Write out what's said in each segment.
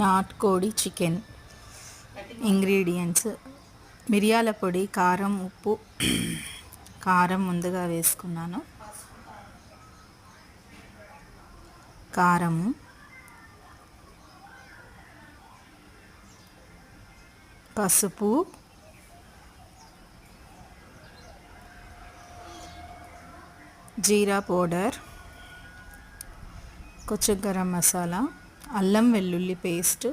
నాటుకోడి chicken ingredients మిరియాల పొడి, కారం, ఉప్పు. కారం ముందుగా వేసుకున్నాను. కారము, పసుపు, జీరా పౌడర్, కొంచెం గరం మసాలా, అల్లం వెల్లుల్లి పేస్ట్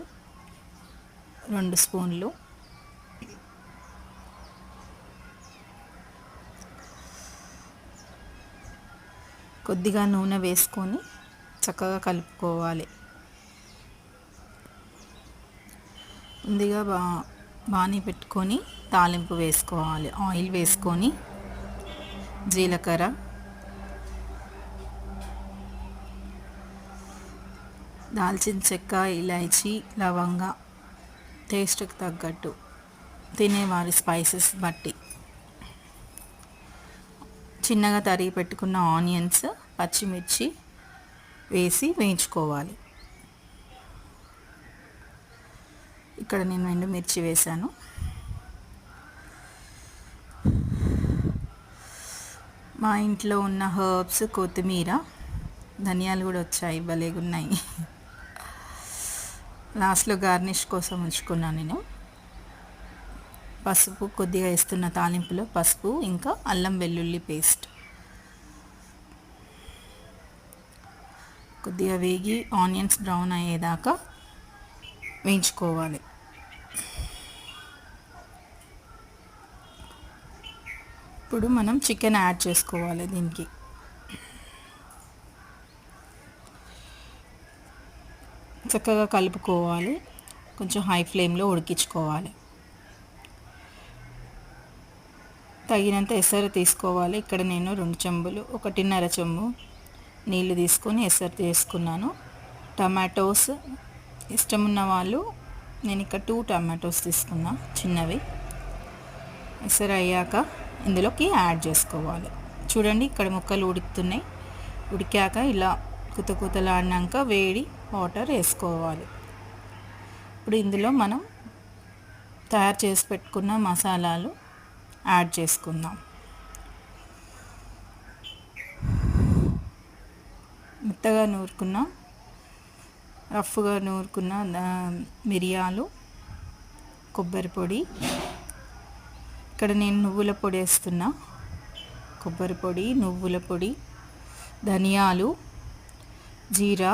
2 స్పూన్లు, కొద్దిగా నూనె వేసుకొని చక్కగా కలుపుకోవాలి. ముందుగా బాణీ పెట్టుకొని తాలింపు వేసుకోవాలి. ఆయిల్ వేసుకొని జీలకర్ర, దాల్చిన చెక్క, ఇలాచీ, లవంగ టేస్ట్కి తగ్గట్టు, తినేవారి స్పైసెస్ బట్టి, చిన్నగా తరిగి పెట్టుకున్న ఆనియన్స్, పచ్చిమిర్చి వేసి వేయించుకోవాలి. ఇక్కడ నేను ఎండుమిర్చి వేసాను. మా ఇంట్లో ఉన్న హర్బ్స్, కొత్తిమీర, ధనియాలు కూడా వచ్చాయి, భలేగున్నాయి. లాస్ట్లో గార్నిష్ కోసం ఉంచుకున్నాను నేను. పసుపు కొద్దిగా వేస్తున్న తాలింపులో, పసుపు ఇంకా అల్లం వెల్లుల్లి పేస్ట్ కొద్దిగా వేగి ఆనియన్స్ బ్రౌన్ అయ్యేదాకా వేయించుకోవాలి. ఇప్పుడు మనం చికెన్ యాడ్ చేసుకోవాలి. దీనికి చక్కగా కలుపుకోవాలి. కొంచెం హై ఫ్లేమ్లో ఉడికించుకోవాలి. తగినంత ఎసరు తీసుకోవాలి. ఇక్కడ నేను 2 చెంబులు, 1.5 చెంబు నీళ్ళు తీసుకొని ఎసరు తీసుకున్నాను. టమాటోస్ ఇష్టం ఉన్న వాళ్ళు, నేను ఇక్కడ 2 టమాటోస్ తీసుకున్నా, చిన్నవి. ఎసరు అయ్యాక ఇందులోకి యాడ్ చేసుకోవాలి. చూడండి, ఇక్కడ ముక్కలు ఉడుకుతున్నాయి. ఉడికాక ఇలా కుతకుతలాడినాక వేడి వాటర్ వేసుకోవాలి. ఇప్పుడు ఇందులో మనం తయారు చేసి పెట్టుకున్న మసాలాలు యాడ్ చేసుకుందాం. మెత్తగా నూరుకున్న, రఫ్గా నూరుకున్న మిరియాలు, కొబ్బరి పొడి, ఇక్కడ నేను నువ్వుల పొడి వేస్తున్నా. కొబ్బరి పొడి, నువ్వుల పొడి, ధనియాలు, జీరా,